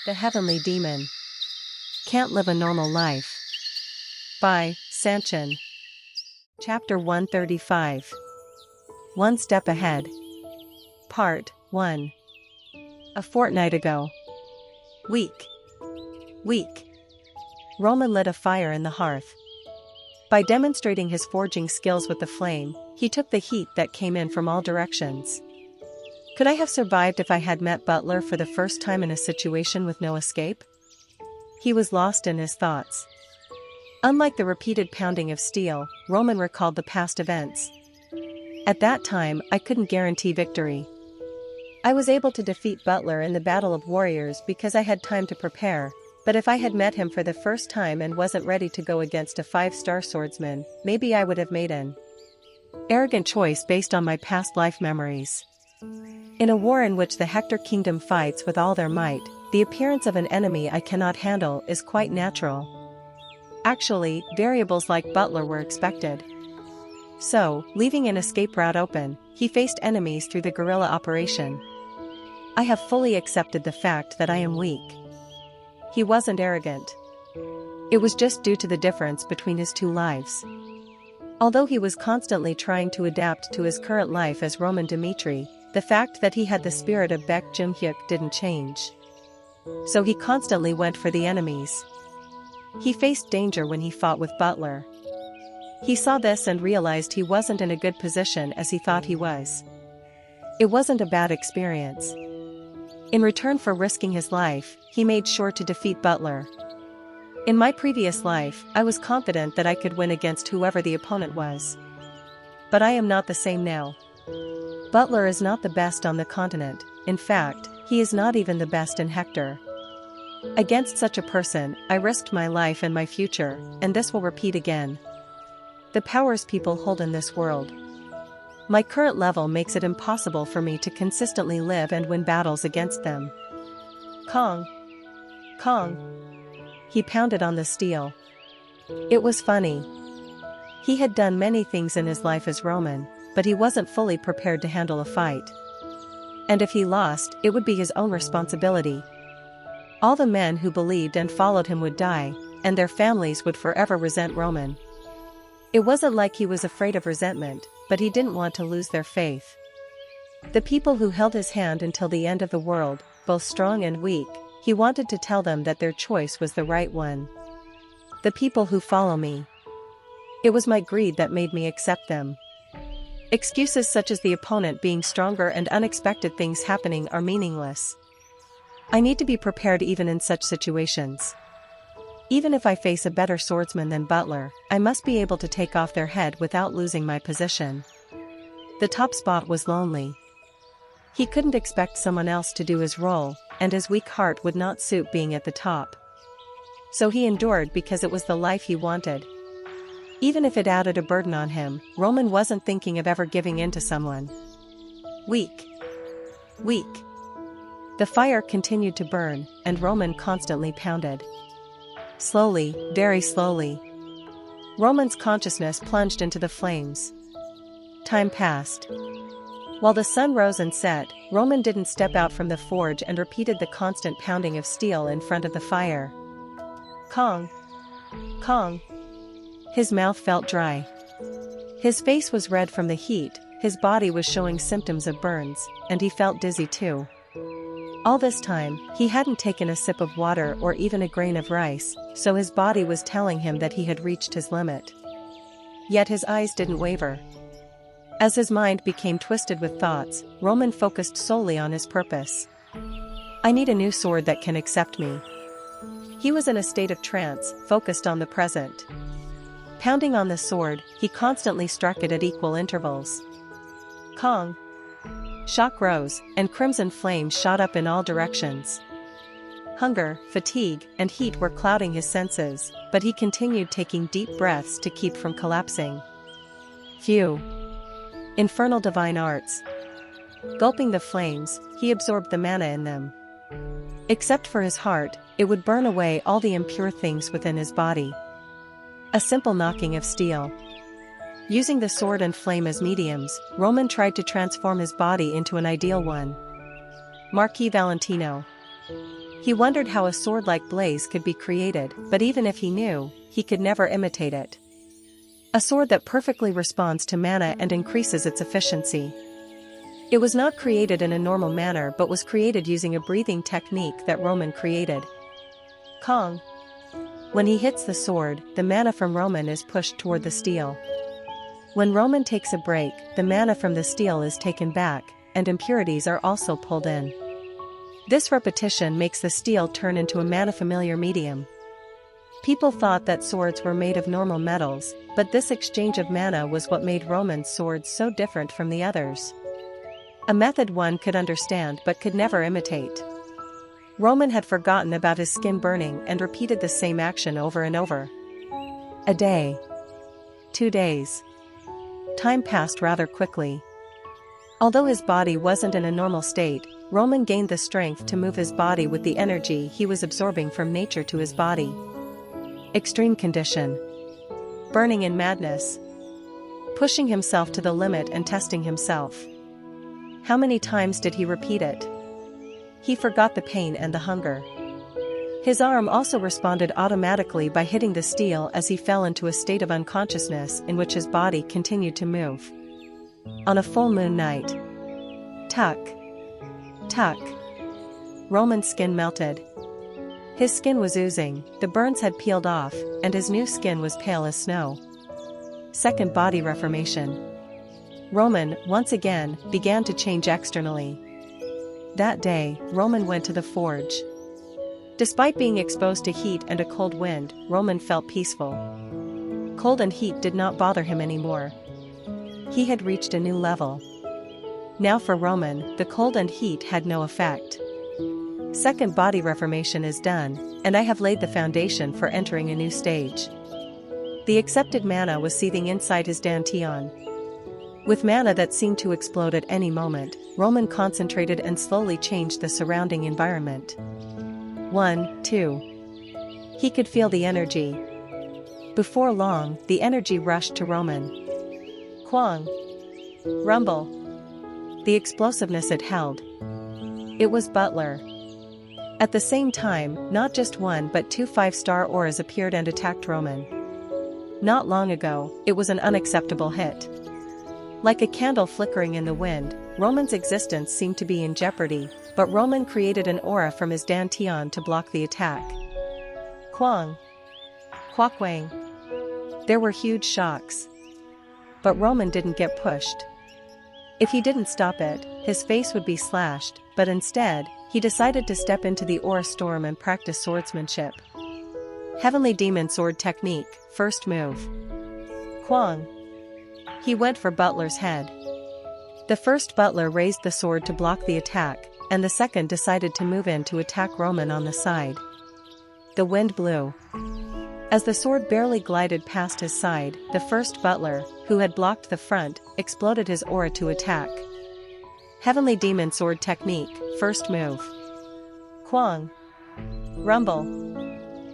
The Heavenly Demon. Can't Live a Normal Life. By Sanchin. Chapter 135. One Step Ahead. Part 1. A fortnight ago. Week. Roman lit a fire in the hearth. By demonstrating his forging skills with the flame, he took the heat that came in from all directions. Could I have survived if I had met Butler for the first time in a situation with no escape? He was lost in his thoughts. Unlike the repeated pounding of steel, Roman recalled the past events. At that time, I couldn't guarantee victory. I was able to defeat Butler in the Battle of Warriors because I had time to prepare, but if I had met him for the first time and wasn't ready to go against a 5-star swordsman, maybe I would have made an arrogant choice based on my past life memories. In a war in which the Hector kingdom fights with all their might, the appearance of an enemy I cannot handle is quite natural. Actually, variables like Butler were expected. So, leaving an escape route open, he faced enemies through the guerrilla operation. I have fully accepted the fact that I am weak. He wasn't arrogant. It was just due to the difference between his two lives. Although he was constantly trying to adapt to his current life as Roman Dmitri, the fact that he had the spirit of Baek Jung-hyuk didn't change. So he constantly went for the enemies. He faced danger when he fought with Butler. He saw this and realized he wasn't in a good position as he thought he was. It wasn't a bad experience. In return for risking his life, he made sure to defeat Butler. In my previous life, I was confident that I could win against whoever the opponent was. But I am not the same now. Butler is not the best on the continent. In fact, he is not even the best in Hector. Against such a person, I risked my life and my future, and this will repeat again. The powers people hold in this world. My current level makes it impossible for me to consistently live and win battles against them. Kong. He pounded on the steel. It was funny. He had done many things in his life as Roman, but he wasn't fully prepared to handle a fight. And if he lost, it would be his own responsibility. All the men who believed and followed him would die, and their families would forever resent Roman. It wasn't like he was afraid of resentment, but he didn't want to lose their faith. The people who held his hand until the end of the world, both strong and weak, he wanted to tell them that their choice was the right one. The people who follow me. It was my greed that made me accept them. Excuses such as the opponent being stronger and unexpected things happening are meaningless. I need to be prepared even in such situations. Even if I face a better swordsman than Butler, I must be able to take off their head without losing my position. The top spot was lonely. He couldn't expect someone else to do his role, and his weak heart would not suit being at the top. So he endured because it was the life he wanted. Even if it added a burden on him, Roman wasn't thinking of ever giving in to someone. Weak. The fire continued to burn, and Roman constantly pounded. Slowly, very slowly. Roman's consciousness plunged into the flames. Time passed. While the sun rose and set, Roman didn't step out from the forge and repeated the constant pounding of steel in front of the fire. Kong. His mouth felt dry. His face was red from the heat, his body was showing symptoms of burns, and he felt dizzy too. All this time, he hadn't taken a sip of water or even a grain of rice, so his body was telling him that he had reached his limit. Yet his eyes didn't waver. As his mind became twisted with thoughts, Roman focused solely on his purpose. I need a new sword that can accept me. He was in a state of trance, focused on the present. Pounding on the sword, he constantly struck it at equal intervals. Kong. Shock rose, and crimson flames shot up in all directions. Hunger, fatigue, and heat were clouding his senses, but he continued taking deep breaths to keep from collapsing. Phew. Infernal divine arts. Gulping the flames, he absorbed the mana in them. Except for his heart, it would burn away all the impure things within his body. A simple knocking of steel. Using the sword and flame as mediums, Roman tried to transform his body into an ideal one. Marquis Valentino. He wondered how a sword-like blaze could be created, but even if he knew, he could never imitate it. A sword that perfectly responds to mana and increases its efficiency. It was not created in a normal manner but was created using a breathing technique that Roman created. Kong. When he hits the sword, the mana from Roman is pushed toward the steel. When Roman takes a break, the mana from the steel is taken back, and impurities are also pulled in. This repetition makes the steel turn into a mana-familiar medium. People thought that swords were made of normal metals, but this exchange of mana was what made Roman's swords so different from the others. A method one could understand but could never imitate. Roman had forgotten about his skin burning and repeated the same action over and over. A day. 2 days. Time passed rather quickly. Although his body wasn't in a normal state, Roman gained the strength to move his body with the energy he was absorbing from nature to his body. Extreme condition. Burning in madness. Pushing himself to the limit and testing himself. How many times did he repeat it? He forgot the pain and the hunger. His arm also responded automatically by hitting the steel as he fell into a state of unconsciousness in which his body continued to move. On a full moon night. Tuck. Tuck. Roman's skin melted. His skin was oozing, the burns had peeled off, and his new skin was pale as snow. Second body reformation. Roman, once again, began to change externally. That day, Roman went to the forge. Despite being exposed to heat and a cold wind, Roman felt peaceful. Cold and heat did not bother him anymore. He had reached a new level. Now for Roman, the cold and heat had no effect. Second body reformation is done, and I have laid the foundation for entering a new stage. The accepted mana was seething inside his dantian. With mana that seemed to explode at any moment, Roman concentrated and slowly changed the surrounding environment. 1, 2. He could feel the energy. Before long, the energy rushed to Roman. Quang. Rumble. The explosiveness it held. It was Butler. At the same time, not just one but 2 5-star auras appeared and attacked Roman. Not long ago, it was an unacceptable hit. Like a candle flickering in the wind, Roman's existence seemed to be in jeopardy, but Roman created an aura from his dantian to block the attack. Quang. Quakwang. There were huge shocks. But Roman didn't get pushed. If he didn't stop it, his face would be slashed, but instead, he decided to step into the aura storm and practice swordsmanship. Heavenly Demon Sword Technique, first move. Quang. He went for Butler's head. The first Butler raised the sword to block the attack, and the second decided to move in to attack Roman on the side. The wind blew. As the sword barely glided past his side, the first Butler, who had blocked the front, exploded his aura to attack. Heavenly Demon Sword Technique, first move. Quang. Rumble.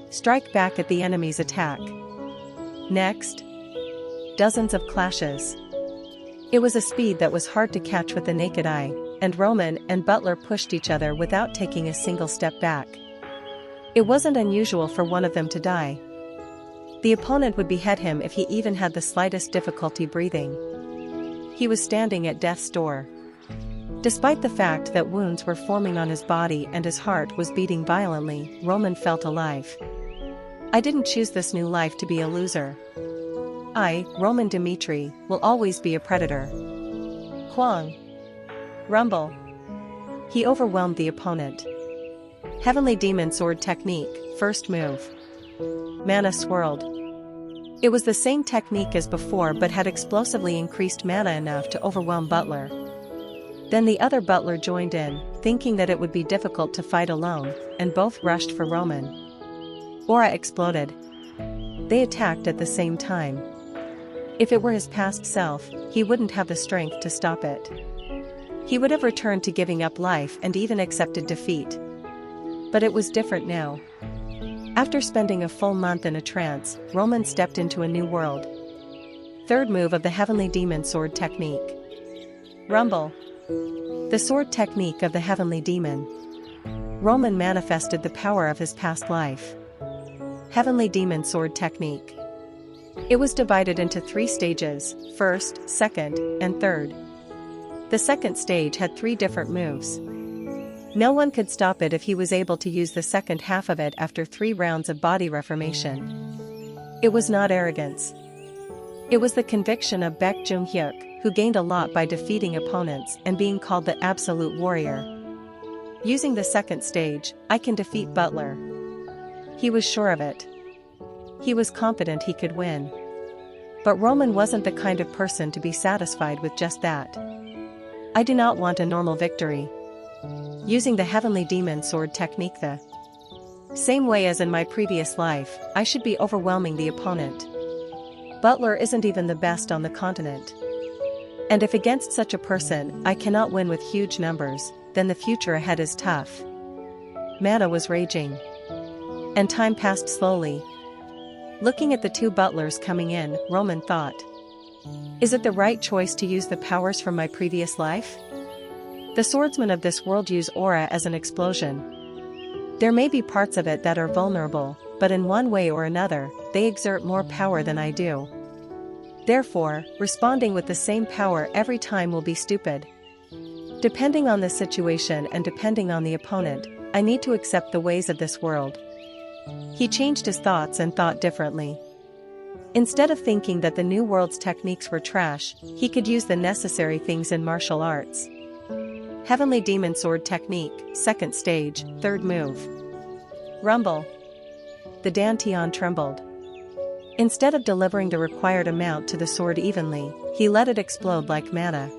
Strike back at the enemy's attack. Next. Dozens of clashes. It was a speed that was hard to catch with the naked eye, and Roman and Butler pushed each other without taking a single step back. It wasn't unusual for one of them to die. The opponent would behead him if he even had the slightest difficulty breathing. He was standing at death's door. Despite the fact that wounds were forming on his body and his heart was beating violently, Roman felt alive. I didn't choose this new life to be a loser. I, Roman Dmitri, will always be a predator. Quang. Rumble. He overwhelmed the opponent. Heavenly Demon Sword Technique, first move. Mana swirled. It was the same technique as before but had explosively increased mana enough to overwhelm Butler. Then the other Butler joined in, thinking that it would be difficult to fight alone, and both rushed for Roman. Aura exploded. They attacked at the same time. If it were his past self, he wouldn't have the strength to stop it. He would have returned to giving up life and even accepted defeat. But it was different now. After spending a full month in a trance, Roman stepped into a new world. Third move of the Heavenly Demon Sword Technique. Rumble. The sword technique of the Heavenly Demon. Roman manifested the power of his past life. Heavenly Demon Sword Technique. It was divided into 3 stages: first, second, and third. The second stage had 3 different moves. No one could stop it if he was able to use the second half of it after 3 rounds of body reformation. It was not arrogance. It was the conviction of Baek Jung-hyuk, who gained a lot by defeating opponents and being called the absolute warrior. Using the second stage, I can defeat Butler. He was sure of it. He was confident he could win. But Roman wasn't the kind of person to be satisfied with just that. I do not want a normal victory. Using the Heavenly Demon Sword Technique the same way as in my previous life, I should be overwhelming the opponent. Butler isn't even the best on the continent. And if against such a person I cannot win with huge numbers, then the future ahead is tough. Mana was raging. And time passed slowly. Looking at the 2 butlers coming in, Roman thought, is it the right choice to use the powers from my previous life? The swordsmen of this world use aura as an explosion. There may be parts of it that are vulnerable, but in one way or another, they exert more power than I do. Therefore, responding with the same power every time will be stupid. Depending on the situation and depending on the opponent, I need to accept the ways of this world. He changed his thoughts and thought differently. Instead of thinking that the new world's techniques were trash, he could use the necessary things in martial arts. Heavenly Demon Sword Technique, second stage, third move. Rumble. The dantian trembled. Instead of delivering the required amount to the sword evenly, he let it explode like mana.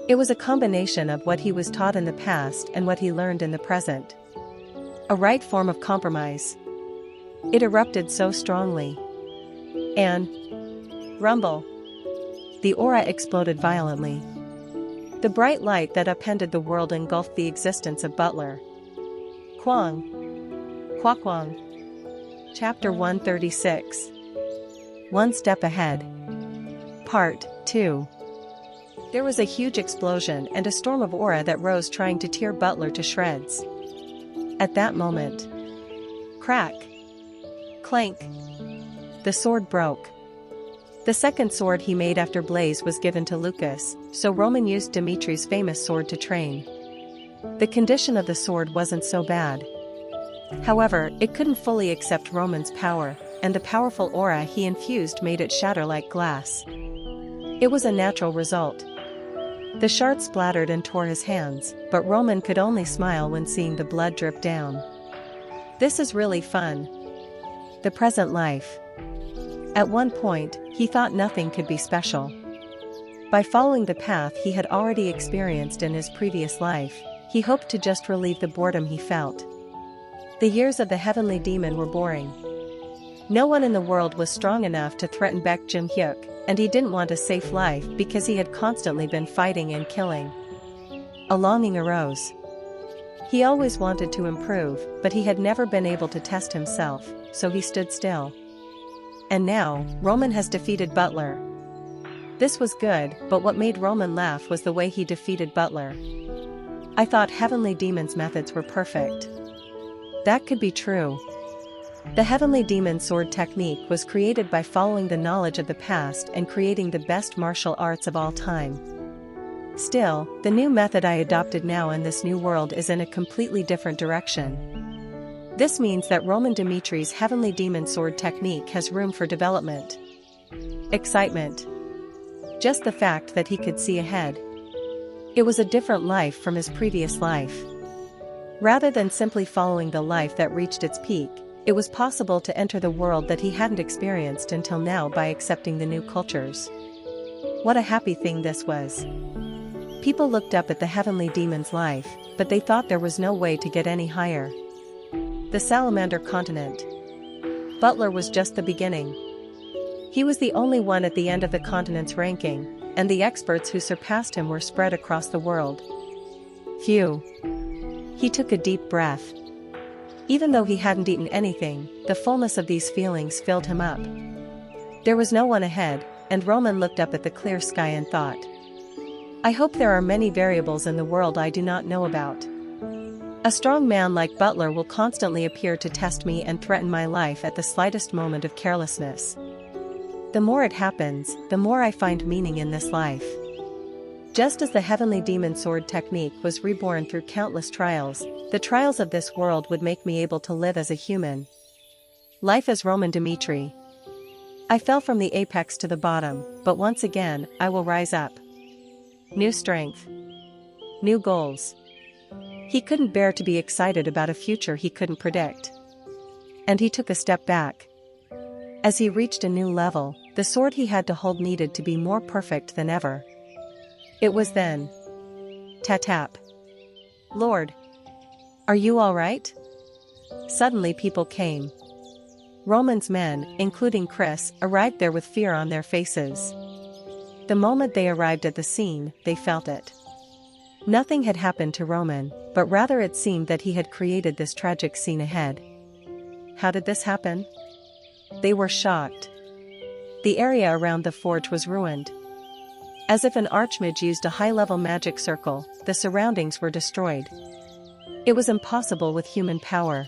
It was a combination of what he was taught in the past and what he learned in the present. A right form of compromise. It erupted so strongly. And rumble. The aura exploded violently. The bright light that upended the world engulfed the existence of Butler. Kwang. Kwakwang. Chapter 136. One Step Ahead. Part 2. There was a huge explosion and a storm of aura that rose, trying to tear Butler to shreds. At that moment, crack, clank, the sword broke. The second sword he made after Blaze was given to Lucas, so Roman used Dimitri's famous sword to train. The condition of the sword wasn't so bad. However, it couldn't fully accept Roman's power, and the powerful aura he infused made it shatter like glass. It was a natural result. The shard splattered and tore his hands, but Roman could only smile when seeing the blood drip down. This is really fun. The present life. At one point, he thought nothing could be special. By following the path he had already experienced in his previous life, he hoped to just relieve the boredom he felt. The years of the heavenly demon were boring. No one in the world was strong enough to threaten Baek Jung-hyuk, and he didn't want a safe life because he had constantly been fighting and killing. A longing arose. He always wanted to improve, but he had never been able to test himself, so he stood still. And now, Roman has defeated Butler. This was good, but what made Roman laugh was the way he defeated Butler. I thought Heavenly Demon's methods were perfect. That could be true. The Heavenly Demon Sword Technique was created by following the knowledge of the past and creating the best martial arts of all time. Still, the new method I adopted now in this new world is in a completely different direction. This means that Roman Dimitri's Heavenly Demon Sword Technique has room for development. Excitement. Just the fact that he could see ahead. It was a different life from his previous life. Rather than simply following the life that reached its peak, it was possible to enter the world that he hadn't experienced until now by accepting the new cultures. What a happy thing this was. People looked up at the heavenly demon's life, but they thought there was no way to get any higher. The Salamander Continent. Butler was just the beginning. He was the only one at the end of the continent's ranking, and the experts who surpassed him were spread across the world. Phew. He took a deep breath. Even though he hadn't eaten anything, the fullness of these feelings filled him up. There was no one ahead, and Roman looked up at the clear sky and thought, I hope there are many variables in the world I do not know about. A strong man like Butler will constantly appear to test me and threaten my life at the slightest moment of carelessness. The more it happens, the more I find meaning in this life. Just as the heavenly demon sword technique was reborn through countless trials, the trials of this world would make me able to live as a human. Life as Roman Dmitri. I fell from the apex to the bottom, but once again, I will rise up. New strength. New goals. He couldn't bear to be excited about a future he couldn't predict. And he took a step back. As he reached a new level, the sword he had to hold needed to be more perfect than ever. It was then. Tap-tap. Lord. Are you all right? Suddenly people came. Roman's men, including Chris, arrived there with fear on their faces. The moment they arrived at the scene, they felt it. Nothing had happened to Roman, but rather it seemed that he had created this tragic scene ahead. How did this happen? They were shocked. The area around the forge was ruined. As if an archmage used a high-level magic circle, the surroundings were destroyed. It was impossible with human power.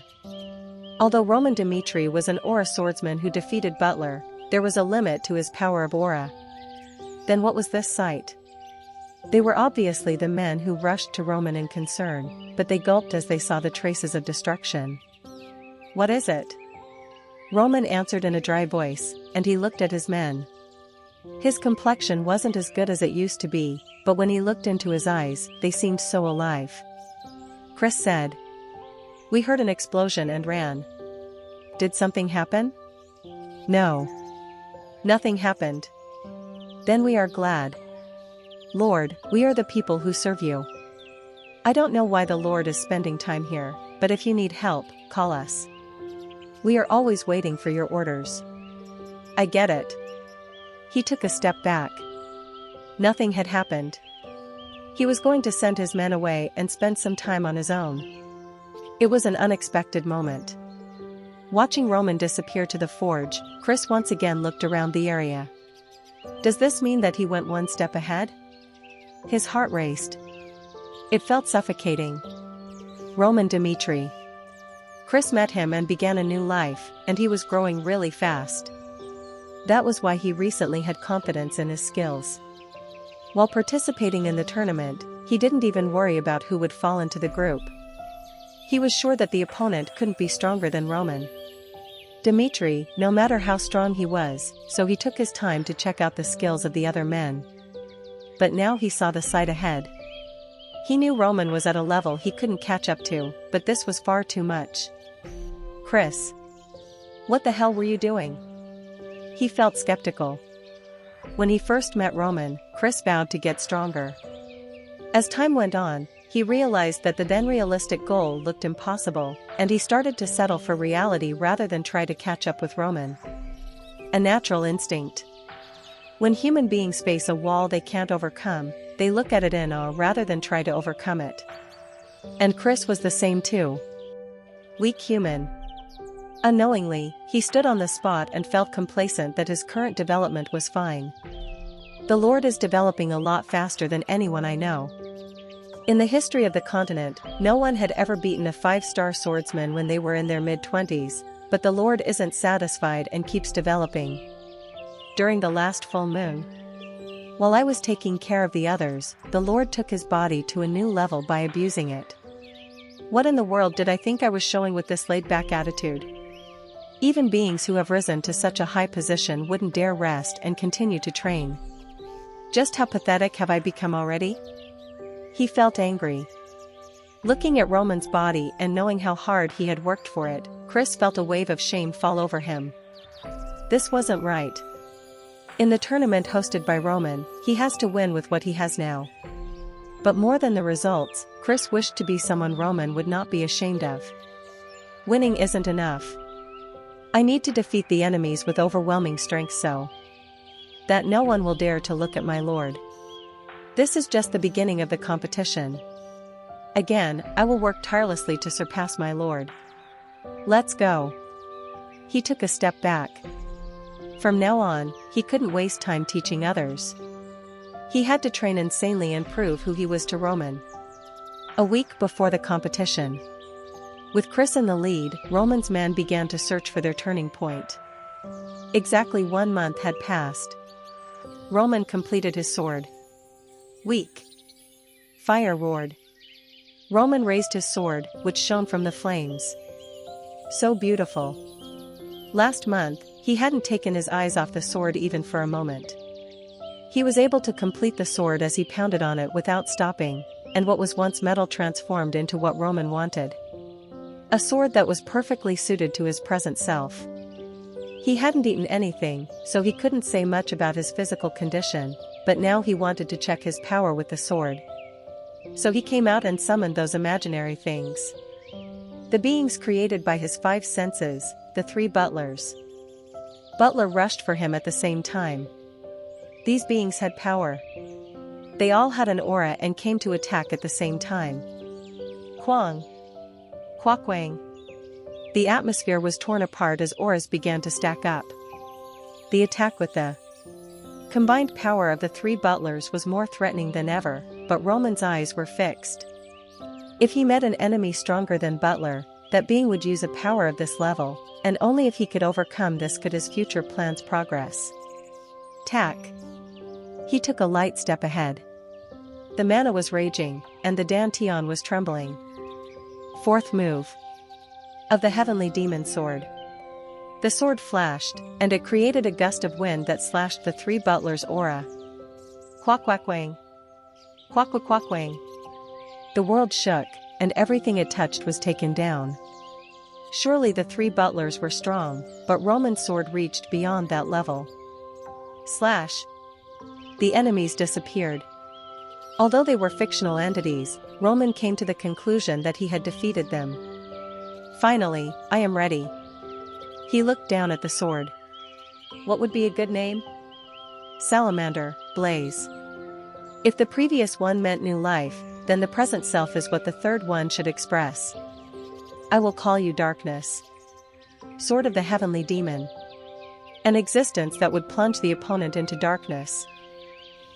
Although Roman Dmitri was an aura swordsman who defeated Butler, there was a limit to his power of aura. Then what was this sight? They were obviously the men who rushed to Roman in concern, but they gulped as they saw the traces of destruction. What is it? Roman answered in a dry voice, and he looked at his men. His complexion wasn't as good as it used to be, but when he looked into his eyes, they seemed so alive. Chris said. We heard an explosion and ran. Did something happen? No. Nothing happened. Then we are glad. Lord, we are the people who serve you. I don't know why the Lord is spending time here, but if you need help, call us. We are always waiting for your orders. I get it. He took a step back. Nothing had happened. He was going to send his men away and spend some time on his own. It was an unexpected moment. Watching Roman disappear to the forge, Chris once again looked around the area. Does this mean that he went one step ahead? His heart raced. It felt suffocating. Roman Dmitri. Chris met him and began a new life, and he was growing really fast. That was why he recently had confidence in his skills. While participating in the tournament, he didn't even worry about who would fall into the group. He was sure that the opponent couldn't be stronger than Roman Dmitri, no matter how strong he was, so he took his time to check out the skills of the other men. But now he saw the sight ahead. He knew Roman was at a level he couldn't catch up to, but this was far too much. Chris. What the hell were you doing? He felt skeptical. When he first met Roman, Chris vowed to get stronger. As time went on, he realized that the then realistic goal looked impossible, and he started to settle for reality rather than try to catch up with Roman. A natural instinct. When human beings face a wall they can't overcome, they look at it in awe rather than try to overcome it. And Chris was the same too. Weak human. Unknowingly, he stood on the spot and felt complacent that his current development was fine. The Lord is developing a lot faster than anyone I know. In the history of the continent, no one had ever beaten a 5-star swordsman when they were in their mid-20s, but the Lord isn't satisfied and keeps developing. During the last full moon, while I was taking care of the others, the Lord took his body to a new level by abusing it. What in the world did I think I was showing with this laid-back attitude? Even beings who have risen to such a high position wouldn't dare rest and continue to train. Just how pathetic have I become already? He felt angry. Looking at Roman's body and knowing how hard he had worked for it, Chris felt a wave of shame fall over him. This wasn't right. In the tournament hosted by Roman, he has to win with what he has now. But more than the results, Chris wished to be someone Roman would not be ashamed of. Winning isn't enough. I need to defeat the enemies with overwhelming strength so that no one will dare to look at my Lord. This is just the beginning of the competition. Again, I will work tirelessly to surpass my Lord. Let's go. He took a step back. From now on, he couldn't waste time teaching others. He had to train insanely and prove who he was to Roman. A week before the competition. With Chris in the lead, Roman's men began to search for their turning point. Exactly 1 month had passed. Roman completed his sword. Weak. Fire roared. Roman raised his sword, which shone from the flames. So beautiful. Last month, he hadn't taken his eyes off the sword even for a moment. He was able to complete the sword as he pounded on it without stopping, and what was once metal transformed into what Roman wanted. A sword that was perfectly suited to his present self. He hadn't eaten anything, so he couldn't say much about his physical condition, but now he wanted to check his power with the sword. So he came out and summoned those imaginary things. The beings created by his 5 senses, the 3 butlers. Butler rushed for him at the same time. These beings had power. They all had an aura and came to attack at the same time. Quang. Quakwang. The atmosphere was torn apart as auras began to stack up. The attack with the combined power of the 3 butlers was more threatening than ever, but Roman's eyes were fixed. If he met an enemy stronger than Butler, that being would use a power of this level, and only if he could overcome this could his future plans progress. Tack. He took a light step ahead. The mana was raging, and the Dantian was trembling. 4th move. Of the Heavenly Demon Sword. The sword flashed, and it created a gust of wind that slashed the 3 butlers' aura. Quack-quack-wang. Quack-quack-quack-wang. The world shook, and everything it touched was taken down. Surely the 3 butlers were strong, but Roman's sword reached beyond that level. Slash. The enemies disappeared. Although they were fictional entities, Roman came to the conclusion that he had defeated them. Finally, I am ready. He looked down at the sword. What would be a good name? Salamander, Blaze. If the previous one meant new life, then the present self is what the 3rd one should express. I will call you Darkness. Sword of the Heavenly Demon. An existence that would plunge the opponent into darkness.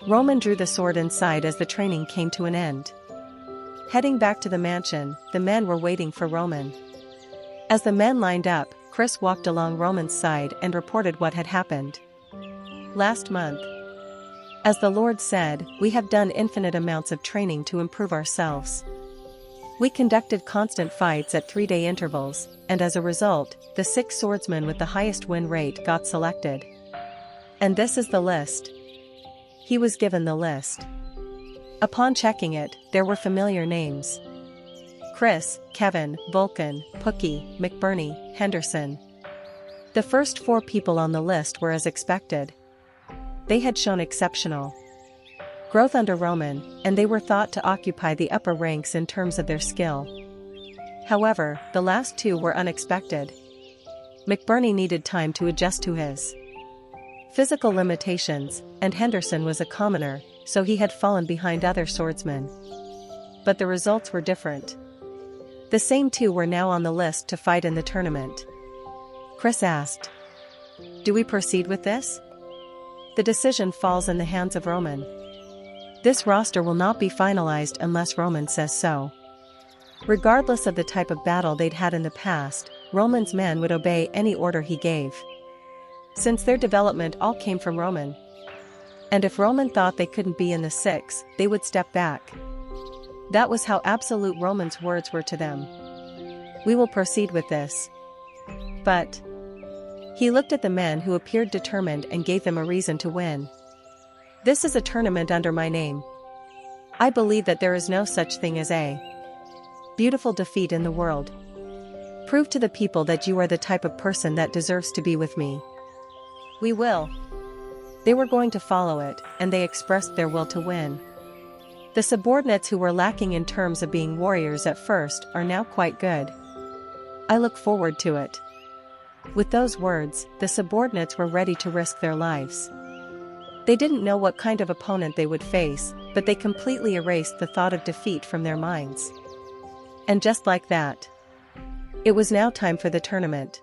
Roman drew the sword inside as the training came to an end. Heading back to the mansion, the men were waiting for Roman. As the men lined up, Chris walked along Roman's side and reported what had happened. Last month. As the Lord said, we have done infinite amounts of training to improve ourselves. We conducted constant fights at 3-day intervals, and as a result, the 6 swordsmen with the highest win rate got selected. And this is the list. He was given the list. Upon checking it, there were familiar names. Chris, Kevin, Vulcan, Pookie, McBurney, Henderson. The first 4 people on the list were as expected. They had shown exceptional growth under Roman, and they were thought to occupy the upper ranks in terms of their skill. However, the last 2 were unexpected. McBurney needed time to adjust to his physical limitations, and Henderson was a commoner, so he had fallen behind other swordsmen. But the results were different. The same 2 were now on the list to fight in the tournament. Chris asked, "Do we proceed with this?" The decision falls in the hands of Roman. This roster will not be finalized unless Roman says so. Regardless of the type of battle they'd had in the past, Roman's men would obey any order he gave. Since their development all came from Roman. And if Roman thought they couldn't be in the 6, they would step back. That was how absolute Roman's words were to them. We will proceed with this. But he looked at the men who appeared determined and gave them a reason to win. This is a tournament under my name. I believe that there is no such thing as a beautiful defeat in the world. Prove to the people that you are the type of person that deserves to be with me. We will. They were going to follow it, and they expressed their will to win. The subordinates who were lacking in terms of being warriors at first are now quite good. I look forward to it. With those words, the subordinates were ready to risk their lives. They didn't know what kind of opponent they would face, but they completely erased the thought of defeat from their minds. And just like that, it was now time for the tournament.